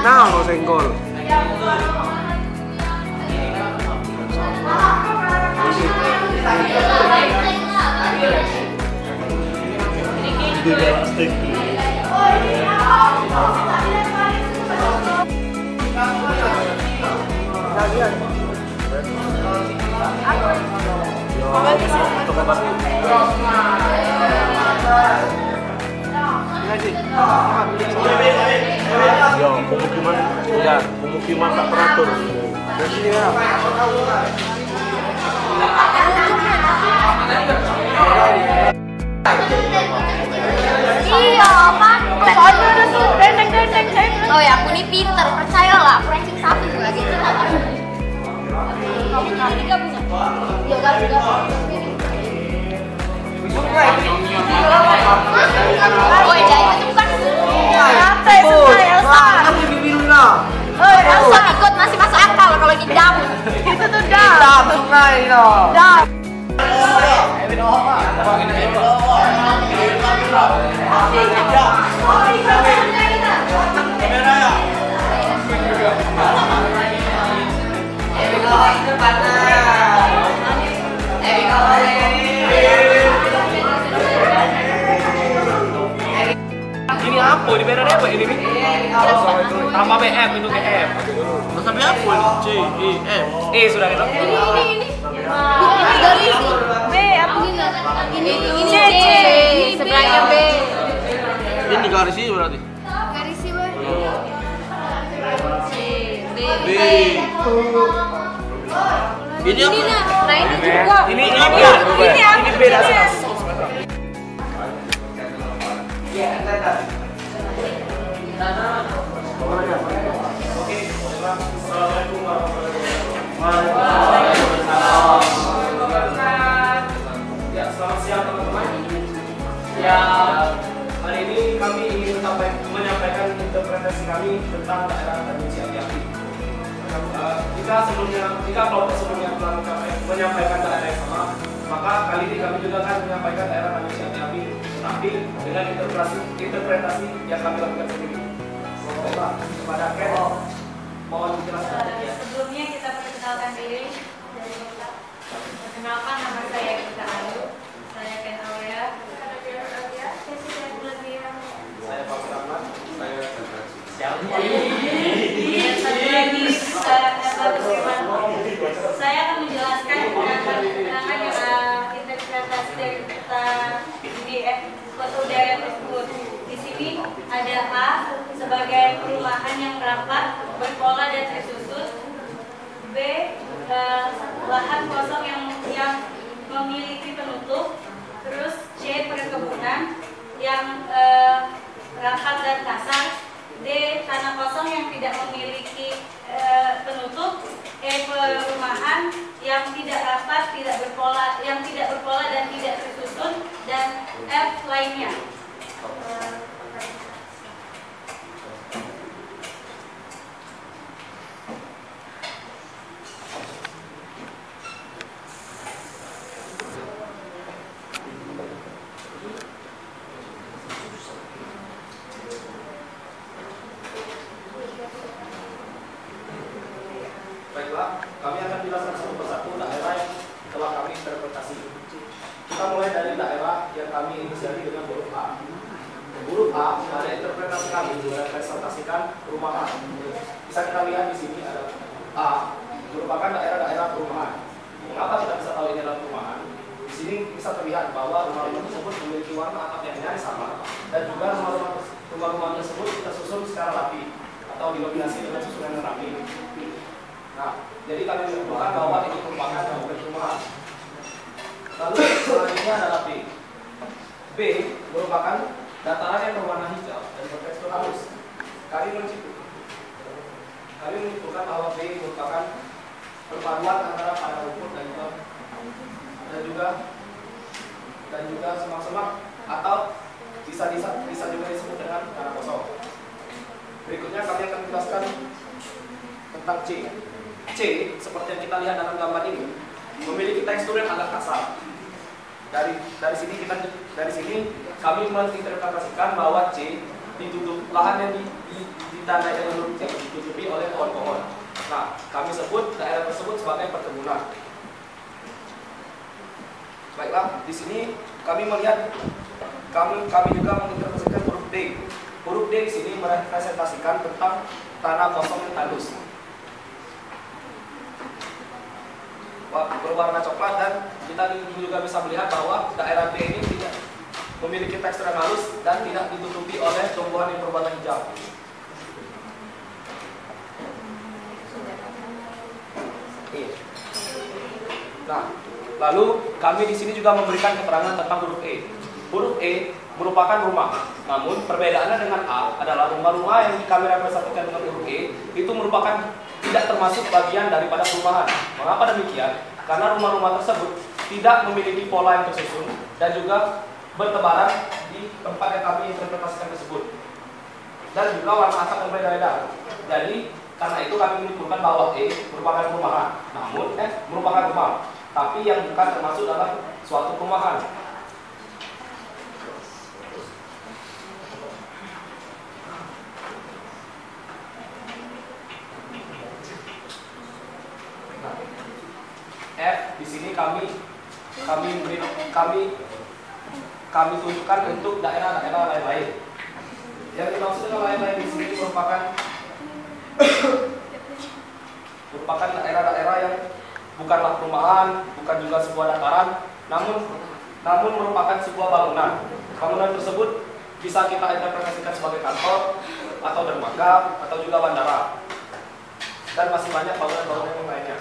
Nah, mau senggol. Ya, pemukiman tak teratur. Iya, Pak. Oh ya, aku nih pinter, percayalah. Aku ranking 1 juga gitu. Iya, gabung. Oh, jadi itu bukan santai, Elsa. Oh, Elsa ikut masih masuk akal kalau di dam. Itu tuh dam. Dam. Ini apa? Ini merahnya apa ini? Tambah BM itu GM. Masa apa ini? C, E, M. Sudah kita. Ini dari B apa ini C sebelahnya B. Ini garis ini berarti. Garis C B. Ini apa? Nah ini juga. Ini beda sih. Assalamualaikum warahmatullahi wabarakatuh. Ya, selamat siang teman-teman. Ya, hari ini kami ingin menyampaikan interpretasi kami tentang daerah Tanjung Api. Jika kelompok sebelumnya telah menyampaikan daerah yang sama, maka kali ini kami juga akan menyampaikan daerah Tanjung Api, tapi dengan interpretasi yang kami lakukan sendiri. Baiklah, kepada Ken, mohon dijelaskan. Sebelumnya kita perkenalkan diri. Perkenalkan, nama saya Gita Ayu. Saya Ken Aurea. Saya Pak Rahman. Saya Saya akan menjelaskan keterangan interpretasi dari peta ini kota udara tersebut. Di sini ada A sebagai perumahan yang rapat, berpola dan tersusun. B lahan kosong yang memiliki penutup. Terus C perkebunan yang rapat dan kasar. D tanah kosong yang tidak memiliki penutup. E perumahan yang tidak rapat, yang tidak berpola dan tidak tersusun, dan F lainnya. Baiklah, kami akan jelaskan satu persatu daerah yang telah kami interpretasi. Kita mulai dari daerah yang kami inisiasi dengan huruf A. Huruf A ada interpretasi kami merepresentasikan perumahan. Bisa kita lihat di sini ada A merupakan daerah-daerah perumahan. Mengapa kita bisa tahu ini adalah perumahan? Di sini bisa terlihat bahwa rumah-rumah tersebut memiliki warna atap yang nyaris sama, dan juga rumah-rumah tersebut kita susun secara rapi atau didominasi dengan susunan yang rapi. Nah, jadi kami menemukan bahwa ini merupakan bangunan perumahan. Lalu selanjutnya adalah B. B merupakan dataran yang berwarna hijau dan bertekstur halus. Kami menyimpulkan bahwa B merupakan perpaduan antara padang rumput dan juga semak-semak atau bisa juga disebut dengan tanah kosong. Berikutnya kami akan menjelaskan tentang C. C, seperti yang kita lihat dalam gambar ini, memiliki tekstur yang agak kasar. Dari sini kami menginterpretasikan bahwa C ditutup lahan yang ditandai dengan huruf C ditutupi oleh pohon-pohon. Nah, kami sebut daerah tersebut sebagai perkebunan. Baiklah, di sini kami melihat kami juga menginterpretasikan huruf D. Huruf D di sini merepresentasikan tentang tanah kosong yang tandus, berwarna coklat, dan kita juga bisa melihat bahwa daerah D ini tidak memiliki tekstur yang halus dan tidak ditutupi oleh tumbuhan yang berwarna hijau. Nah, lalu kami di sini juga memberikan keterangan tentang huruf E. Huruf E merupakan rumah. Namun perbedaannya dengan A adalah rumah-rumah yang kami representasikan dengan huruf E itu merupakan tidak termasuk bagian daripada perumahan. Mengapa demikian? Karena rumah-rumah tersebut tidak memiliki pola yang tersusun dan juga bertebaran di tempat yang kami interpretasikan tersebut. Dan juga warna asap yang berbeda-beda. Jadi karena itu kami menyimpulkan bahwa E merupakan perumahan, namun merupakan rumah, tapi yang bukan termasuk dalam suatu perumahan. F di sini kami tunjukkan untuk daerah-daerah lain-lain. Yang dimaksud dengan lain-lain di sini merupakan daerah-daerah yang bukanlah perumahan, bukan juga sebuah dataran, namun merupakan sebuah bangunan. Bangunan tersebut bisa kita interpretasikan sebagai kantor atau dermaga atau juga bandara, dan masih banyak bangunan-bangunan yang lainnya.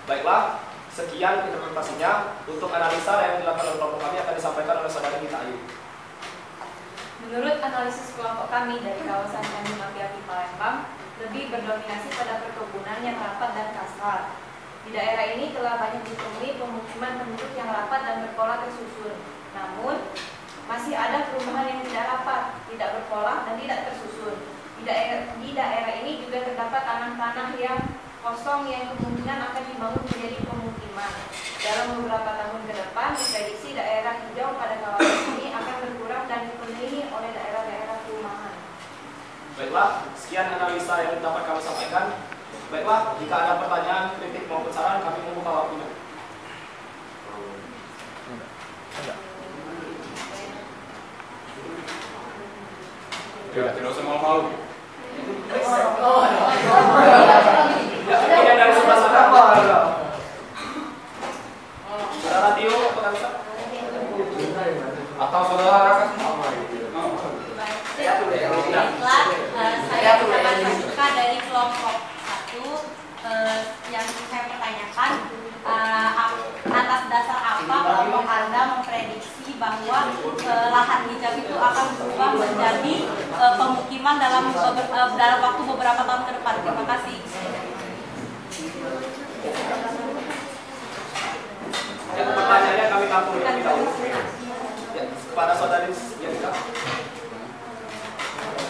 Baiklah, sekian interpretasinya. Untuk analisa yang dilakukan oleh kelompok kami akan disampaikan oleh saudara Gita Ayu. Menurut analisis kelompok kami dari kawasan Candi Api Palembang, lebih berdominasi pada perkebunan yang rapat dan kasar. Di daerah ini telah banyak ditemui pemukiman penduduk yang rapat dan berpola tersusun. Namun, masih ada perumahan yang tidak rapat, tidak berpola, dan tidak tersusun. Di daerah ini juga terdapat tanah-tanah yang kosong yang kemungkinan akan dibangun menjadi pemukiman. Dalam beberapa tahun ke depan, diprediksi daerah hijau pada kawasan ini akan berkurang dan dipenuhi oleh daerah-daerah perumahan. Baiklah, sekian analisa yang dapat kami sampaikan. Baiklah, jika ada pertanyaan, kritik maupun saran, kami membuka waktunya. Ya, tidak usah malu-malu. Ini dari sebelah sana. Saudara Tio, apa bisa? Atau saudara Raka semua? Saya Francisca dari kelompok 1 yang saya pertanyakan, atas dasar apa kelompok Anda memprediksi bahwa lahan hijau itu akan berubah menjadi pemukiman dalam waktu beberapa tahun ke depan? Terima kasih. Yang pertanyaannya kami tampung terlebih dahulu. Ya, kepada saudari Jessica.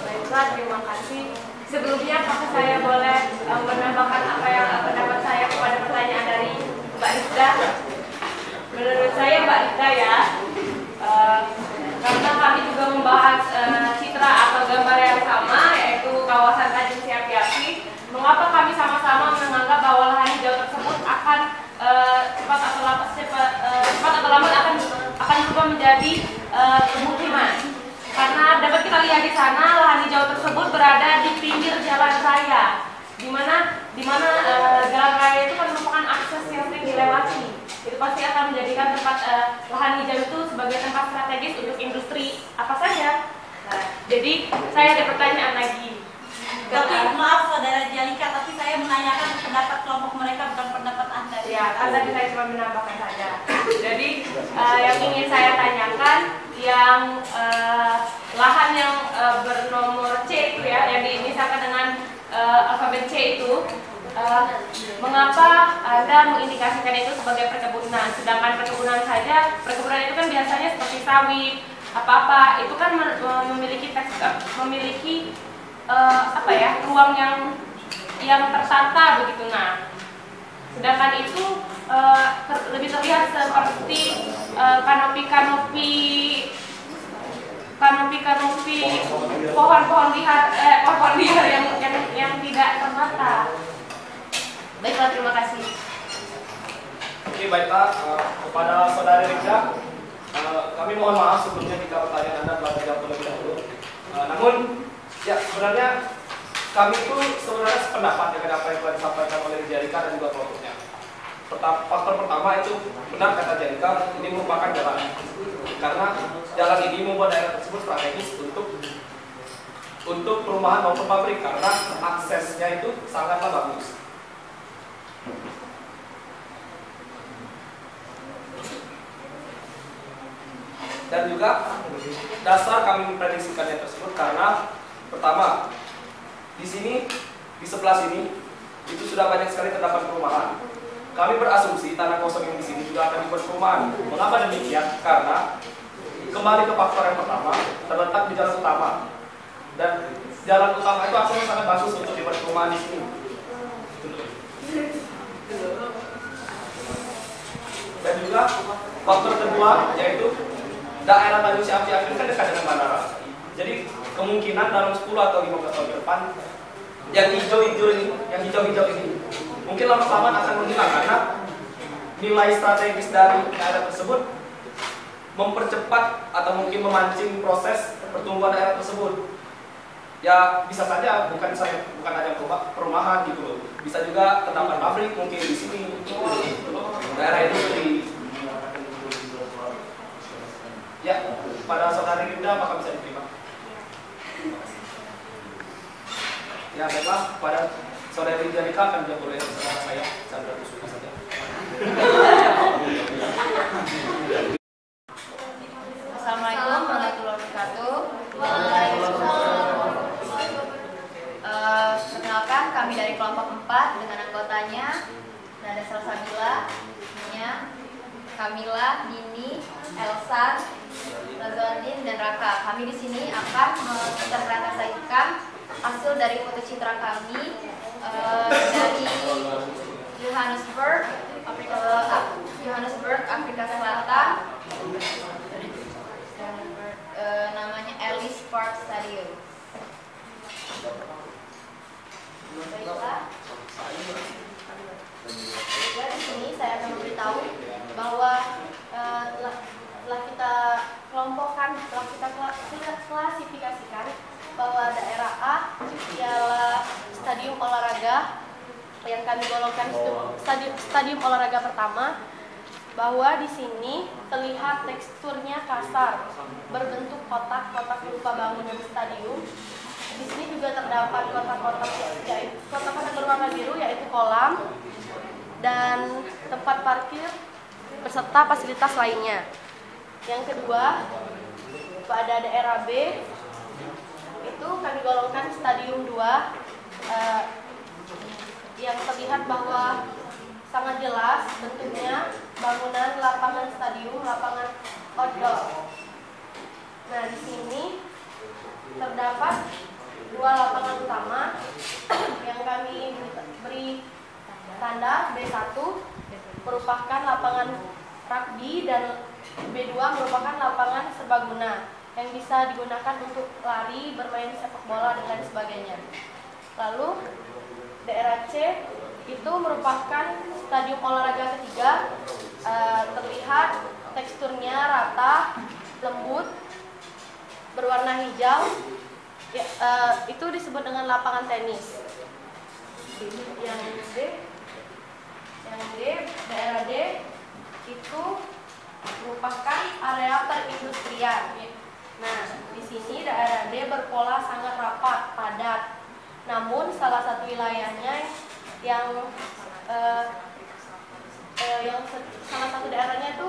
Baiklah, terima kasih. Sebelumnya, apakah saya boleh menambahkan apa yang pendapat saya kepada pertanyaan dari Mbak Rita? Menurut saya Mbak Rita ya, karena kami juga membahas citra atau gambar yang sama, yaitu kawasan Tanjung Siapi-Api. Mengapa kami sama-sama menganggap bahwa lahan hijau tersebut akan cepat atau lambat akan berubah menjadi pemukiman? Karena dapat kita lihat di sana lahan hijau tersebut berada di pinggir jalan raya, di mana jalan raya itu kan merupakan akses yang sering dilewati. Itu pasti akan menjadikan tempat lahan hijau itu sebagai tempat strategis untuk industri apa saja. Nah, jadi saya ada pertanyaan lagi. Tapi maaf saudara Jalika, tapi saya menanyakan pendapat kelompok mereka, bukan pendapat Anda. Ya, kan tadi saya cuma menambahkan saja. Jadi yang ingin saya tanyakan, yang lahan yang bernomor C itu ya, yang dimisalkan dengan alfabet C itu, mengapa Anda mengindikasikan itu sebagai perkebunan? Sedangkan perkebunan saja, perkebunan itu kan biasanya seperti sawit, apa-apa. Itu kan memiliki ruang yang tertata begitu. Nah, sedangkan itu lebih terlihat seperti kanopi pohon liar yang tidak tertata. Baiklah, terima kasih. Oke, baiklah, kepada saudari Rika, kami mohon maaf sebelumnya jika pertanyaan Anda telah terjawab terlebih dahulu. Namun, ya sebenarnya kami itu sebenarnya sependapat dengan apa yang telah disampaikan oleh Rika dan juga kelompoknya. Faktor pertama itu benar kata Rika, ini merupakan jalan. Karena jalan ini membuat daerah tersebut strategis untuk perumahan maupun pabrik karena aksesnya itu sangatlah bagus. Dan juga dasar kami memprediksikannya tersebut karena pertama di sini di sebelah sini itu sudah banyak sekali terdapat perumahan. Kami berasumsi tanah kosong yang di sini juga akan dibuat perumahan. Mengapa demikian? Karena kembali ke faktor yang pertama, terletak di jalan utama. Dan jalan utama itu aksesnya sangat bagus untuk dibuat perumahan di sini. Dan juga faktor kedua yaitu daerah Tanjung Siapi ini kan dekat dengan bandara. Jadi kemungkinan dalam 10 atau 15 tahun ke depan yang hijau-hijau ini mungkin lama-kelamaan akan menghilang karena nilai strategis dari daerah tersebut mempercepat atau mungkin memancing proses pertumbuhan daerah tersebut. Ya bisa saja bukan hanya perumahan gitu loh. Bisa juga terdapat pabrik mungkin di sini. Daerah industri. Ya, pada saudari Linda apakah bisa diterima? Ya, baiklah, pada saudari Rika akan dijawab oleh saudara saya, Sandra Kusuma saja. Assalamualaikum warahmatullahi wabarakatuh. Perkenalkan, kami dari kelompok 4 dengan anggotanya Nada Salsabila, Kamila, Dini, Elsa, Razwandin, dan Raka. Kami di sini akan menginterpretasikan hasil dari foto citra kami dari Johannesburg, Afrika Selatan. Namanya Ellis Park Stadium. Baiklah, di sini saya akan memberitahu bahwa telah kita kelompokkan, telah kita klasifikasikan bahwa daerah A ialah stadium olahraga yang kami golongkan stadium olahraga pertama, bahwa di sini terlihat teksturnya kasar, berbentuk kotak-kotak berupa bangunan stadium. Di sini juga terdapat kotak-kotak berwarna biru yaitu kolam dan tempat parkir beserta fasilitas lainnya. Yang kedua, pada daerah B itu kami golongkan stadium 2 yang terlihat bahwa sangat jelas bentuknya bangunan lapangan stadium, lapangan outdoor. Nah, di sini terdapat 2 lapangan utama yang kami beri tanda B1 merupakan lapangan rugby dan B2 merupakan lapangan serbaguna yang bisa digunakan untuk lari, bermain sepak bola, dan lain sebagainya. Lalu daerah C itu merupakan stadium olahraga ketiga, terlihat teksturnya rata, lembut, berwarna hijau, ya, itu disebut dengan lapangan tenis. Yang D, daerah D itu merupakan area perindustrian. Nah, di sini daerah D berpola sangat rapat, padat. Namun salah satu wilayahnya salah satu daerahnya itu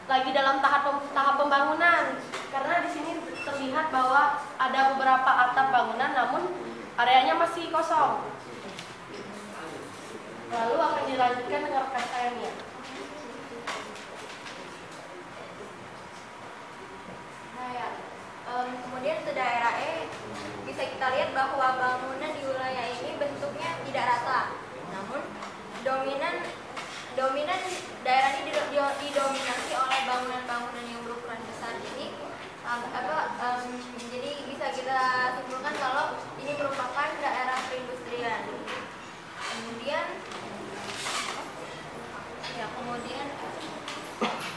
lagi dalam tahap pembangunan, karena di sini terlihat bahwa ada beberapa atap bangunan namun areanya masih kosong. Lalu akan dilanjutkan dengan rekan saya Mia. Nah ya, lihat bahwa bangunan di wilayah ini bentuknya tidak rata. Namun dominan daerah ini didominasi oleh bangunan-bangunan yang berukuran besar. Jadi bisa kita simpulkan kalau ini merupakan daerah perindustrian. Kemudian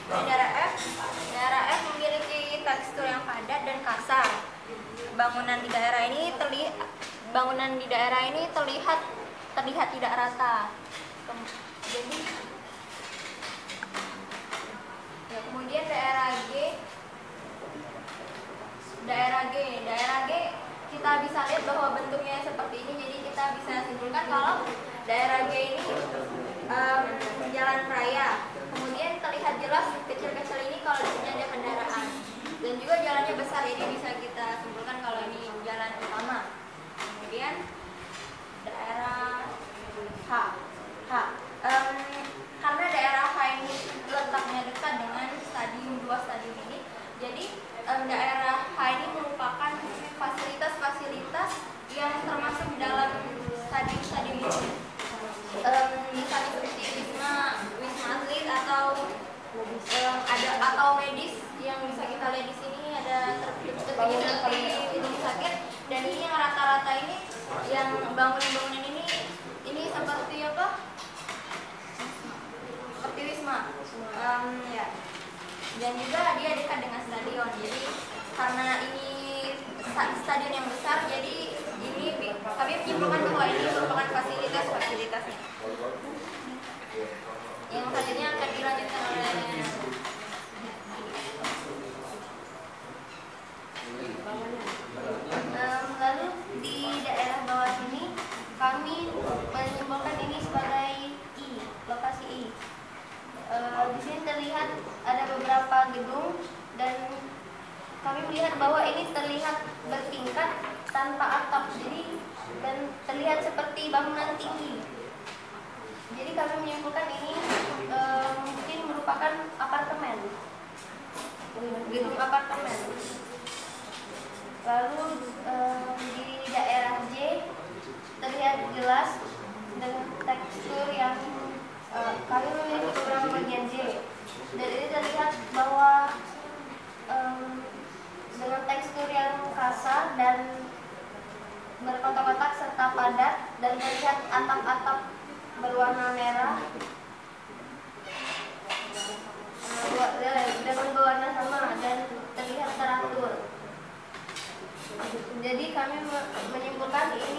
di daerah F memiliki tekstur yang padat dan kasar. Bangunan di daerah ini terlihat tidak rata. Kemudian daerah G kita bisa lihat bahwa bentuknya seperti ini. Jadi kita bisa simpulkan kalau daerah G ini jalan raya. Kemudian terlihat jelas kecil-kecil ini kalau di sini ada kendaraan. Dan juga jalannya besar, jadi bisa kita simpulkan kalau ini jalan utama. Kemudian daerah H. Karena daerah H ini letaknya dekat dengan dua stadium ini, jadi daerah H ini merupakan fasilitas-fasilitas yang termasuk dalam stadium ini. Misalnya seperti wisma atlet atau medis yang bisa kita lihat di sini, ada terpilih rumah sakit. Dan ini yang rata-rata ini yang bangunan-bangunan ini seperti apa? Seperti wisma. Ya. Dan juga dia dekat dengan stadion. Jadi karena ini stadion yang besar, jadi ini kami menyimpulkan bahwa ini merupakan fasilitasnya. Yang selanjutnya akan dilanjutkan oleh lalu di daerah bawah sini kami menyimpulkan ini sebagai lokasi I. Di sini terlihat ada beberapa gedung dan kami melihat bahwa ini terlihat bertingkat tanpa atap, dan terlihat seperti bangunan tinggi. Jadi kami menyimpulkan ini mungkin merupakan apartemen, gedung apartemen. Lalu di daerah J terlihat jelas dengan tekstur yang kami memiliki beberapa bagian J. Dan ini terlihat bahwa dengan tekstur yang kasar dan berkotak-kotak serta padat, dan terlihat atap-atap berwarna merah dengan berwarna sama dan terlihat teratur. Jadi kami menyimpulkan ini